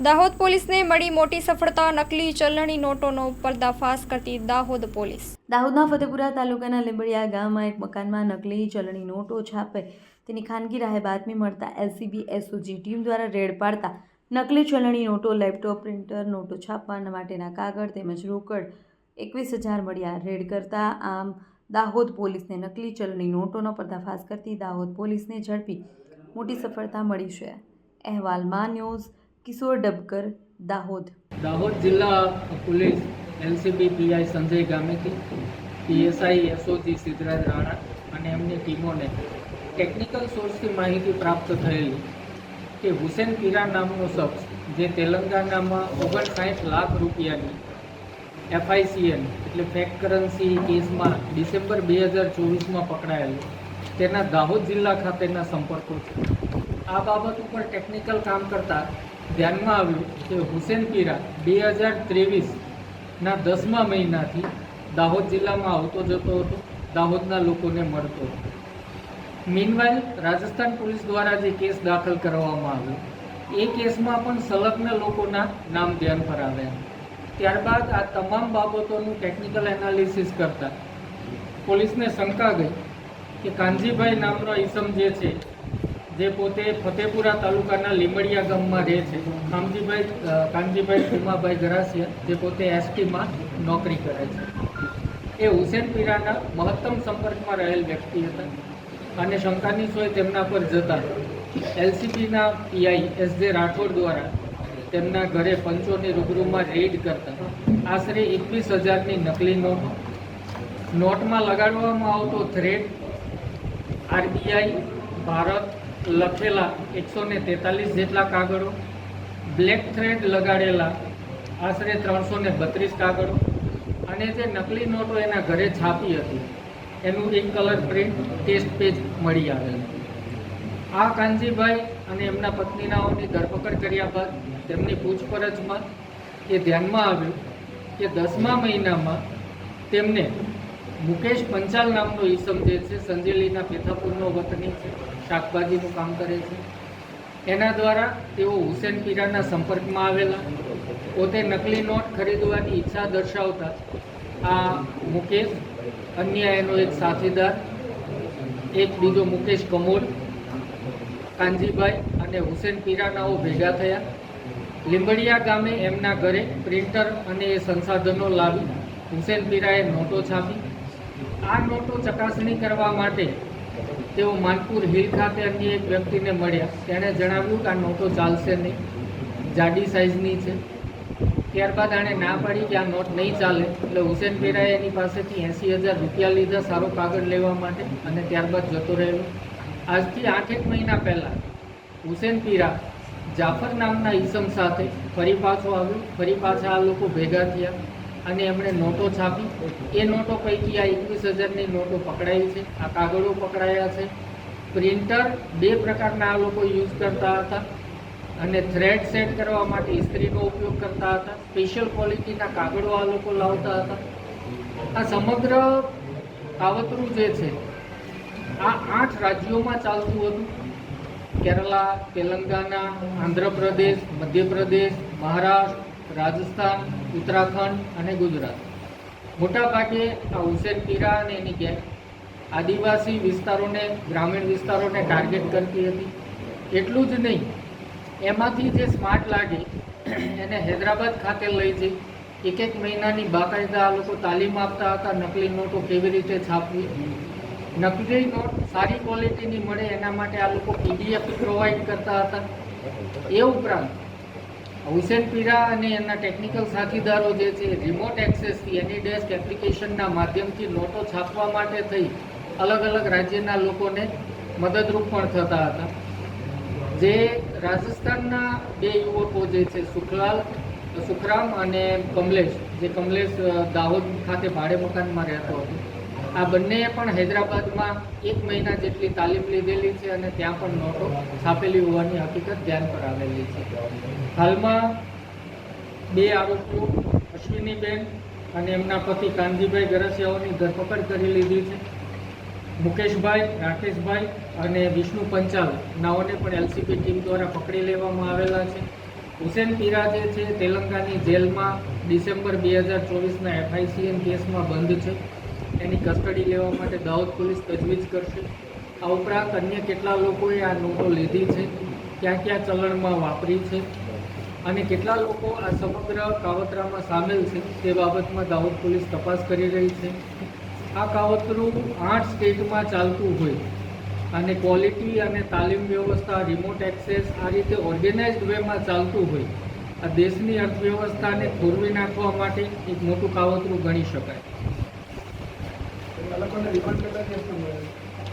દાહોદ પોલીસને મળી મોટી સફળતા, નકલી ચલણી નોટોનો પર્દાફાશ કરતી દાહોદ પોલીસ। દાહોદના ફતેપુરા તાલુકાના લીંબડિયા ગામમાં એક મકાનમાં નકલી ચલણી નોટો છાપે તેની ખાનગી રાહે બાતમી મળતા એલસીબી એસઓજી ટીમ દ્વારા રેડ પાડતા નકલી ચલણી નોટો, લેપટોપ, પ્રિન્ટર, નોટો છાપવા માટેના કાગળ તેમજ રોકડ 21,000 મળ્યા। રેડ કરતા આમ દાહોદ પોલીસને નકલી ચલણી નોટોનો પર્દાફાશ કરતી દાહોદ પોલીસને ઝડપી મોટી સફળતા મળી છે। અહેવાલ માં ન્યૂઝ, કિશોર ડબકર, દાહોદ। દાહોદ જિલ્લા police LCB PI Sanjay Gameti, PSI SOG Siddhraj Rana અને એમની ટીમોને ટેકનિકલ સોર્સથી માહિતી પ્રાપ્ત થયેલી કે હુસેન પીરા નામનો શખ્સ જે તેલંગાણામાં 59 લાખ રૂપિયાની FICN એટલે ફેક કરન્સી કેસમાં ડિસેમ્બર 2024માં પકડાયેલો, તેના દાહોદ જિલ્લા ખાતેના સંપર્કો છે। આ બાબત ઉપર ટેકનિકલ કામ કરતા ધ્યાનમાં આવ્યું કે હુસેન પીરા 2023ના 10મા મહિનાથી દાહોદ જિલ્લામાં આવતો જતો હતો, દાહોદના લોકોને મળતો હતો। મીનવાઇલ રાજસ્થાન પોલીસ દ્વારા જે કેસ દાખલ કરવામાં આવ્યો એ કેસમાં પણ સંલગ્ન લોકોના નામ ધ્યાન પર આવ્યા। ત્યારબાદ આ તમામ બાબતોનું ટેકનિકલ એનાલિસિસ કરતા પોલીસને શંકા ગઈ કે કાનજીભાઈ નામનો ઈસમ જે છે, જે પોતે ફતેપુરા તાલુકાના લીંબડિયા ગામમાં રહે છે, કાનજીભાઈ કુમાભાઈ ગરાસિયા, જે પોતે એસટીમાં નોકરી કરે છે, એ હુસેન પીરાના મહત્તમ સંપર્કમાં રહેલ વ્યક્તિ હતા અને શંકાની સોય તેમના પર જતા એલસીબીના પીઆઈ SJ રાઠોડ દ્વારા તેમના ઘરે પંચોની રૂબરૂમાં રેડ કરતા આશરે 21,000ની નકલી નોટમાં લગાડવામાં આવતો થ્રેડ RBI ભારત લખેલા 143 જેટલા કાગળો, બ્લેક થ્રેડ લગાડેલા આશરે 332 કાગળો અને જે નકલી નોટો એના ઘરે છાપી હતી એનું એક કલર પ્રિન્ટ ટેસ્ટ પેજ મળી આવેલ। આ કાનજીભાઈ અને એમના પત્નીનાઓની ધરપકડ કર્યા બાદ તેમની પૂછપરછમાં એ ધ્યાનમાં આવ્યું કે 10મા મહિનામાં તેમને મુકેશ પંચાલ નામનો ઈસમ જે છે, સંજેલીના પેથાપુરનો વતની છે, શાકભાજીનું કામ કરે છે, એના દ્વારા તેઓ હુસેન પીરાના સંપર્કમાં આવેલા। પોતે નકલી નોટ ખરીદવાની ઈચ્છા દર્શાવતા આ મુકેશ, અન્ય એનો એક સાથીદાર, એક બીજો મુકેશ કમોડ, કાનજીભાઈ અને હુસેન પીરાનાઓ ભેગા થયા। લીંબડિયા ગામે એમના ઘરે પ્રિન્ટર અને એ સંસાધનો લાવી હુસેન પીરાએ નોટો છાપી। આ નોટો ચકાસણી કરવા માટે તેઓ માનપુર હિલ ખાતે અન્ય એક વ્યક્તિને મળ્યા। તેણે જણાવ્યું કે આ નોટો ચાલશે નહીં, જાડી સાઇઝની છે। ત્યારબાદ એણે ના પાડી કે આ નોટ નહીં ચાલે, એટલે હુસેન પીરાએ એની પાસેથી 80,000 રૂપિયા લીધા સારો કાગળ લેવા માટે અને ત્યારબાદ જતો રહેલો। આજથી 8 મહિના પહેલાં હુસેન પીરા જાફર નામના ઈસમ સાથે ફરી પાછો આવ્યો। ફરી પાછા આ લોકો ભેગા થયા અને એમણે નોટો છાપી। એ નોટો પૈકી આ 21,000ની નોટો પકડાઈ છે, આ કાગળો પકડાયા છે। પ્રિન્ટર 2 પ્રકારના આ લોકો યુઝ કરતા હતા અને થ્રેડ સેટ કરવા માટે ઇસ્ત્રીનો ઉપયોગ કરતા હતા। સ્પેશિયલ ક્વોલિટીના કાગળો આ લોકો લાવતા હતા। આ સમગ્ર કાવતરું જે છે આ 8 રાજ્યોમાં ચાલતું હતું: કેરલા, તેલંગાણા, આંધ્રપ્રદેશ, મધ્યપ્રદેશ, મહારાષ્ટ્ર, રાજસ્થાન, ઉત્તરાખંડ અને ગુજરાત। મોટાભાગે આ હુસેન પીરા અને એની ગેંગ આદિવાસી વિસ્તારોને, ગ્રામીણ વિસ્તારોને ટાર્ગેટ કરતી હતી। એટલું જ નહીં, એમાંથી જે સ્માર્ટ લાગે એને હૈદરાબાદ ખાતે લઈ જઈ એક મહિનાની બાકાયદા આ લોકો તાલીમ આપતા હતા, નકલી નોટો કેવી રીતે છાપવી। નકલી નોટ સારી ક્વોલિટીની મળે એના માટે આ લોકો PDF પ્રોવાઈડ કરતા હતા। એ ઉપરાંત હુસેન પીરા અને એના ટેકનિકલ સાથીદારો જે છે, રિમોટ એક્સેસથી એની ડેસ્ક એપ્લિકેશનના માધ્યમથી નોટો છાપવા માટે થઈ અલગ અલગ રાજ્યના લોકોને મદદરૂપ પણ થતા હતા। જે રાજસ્થાનના 2 યુવકો જે છે, સુખરામ અને કમલેશ, જે કમલેશ દાહોદ ખાતે ભાડે મકાનમાં રહેતો હતો, આ બંનેએ પણ હૈદરાબાદમાં 1 મહિના જેટલી તાલીમ લીધેલી છે અને ત્યાં પણ નોટો છાપેલી હોવાની હકીકત ધ્યાન પર આવેલી છે। હાલમાં 2 આરોપીઓ અશ્વિનીબેન અને એમના પતિ કાનજીભાઈ ગરાસિયાઓની ધરપકડ કરી લીધી છે। મુકેશભાઈ, રાકેશભાઈ અને વિષ્ણુ પંચાલ નાઓને પણ એલસીબી ટીમ દ્વારા પકડી લેવામાં આવેલા છે। હુસેન પીરા જે છે તેલંગાની જેલમાં ડિસેમ્બર 2024ના FICN કેસમાં બંધ છે. એની કસ્ટડી લેવા માટે દાહોદ પોલીસ તજવીજ કરશે. આ ઉપરાંત અન્ય કેટલા લોકોએ આ નોટો લીધી છે, ક્યાં ક્યાં ચલણમાં વાપરી છે અને કેટલા લોકો આ સમગ્ર કાવતરામાં સામેલ છે તે બાબતમાં દાહોદ પોલીસ તપાસ કરી રહી છે. આ કાવતરું 8 સ્ટેટમાં ચાલતું હોય અને ક્વોલિટી અને તાલીમ વ્યવસ્થા, રિમોટ એક્સેસ આ રીતે ઓર્ગેનાઇઝડ વેમાં ચાલતું હોય, આ દેશની અર્થવ્યવસ્થાને ખોરવી નાખવા માટે એક મોટું કાવતરું ગણી શકાય.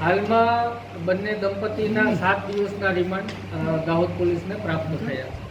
હાલમાં બંને દંપતીના 7 દિવસના રિમાન્ડ દાહોદ પોલીસને પ્રાપ્ત થયા છે.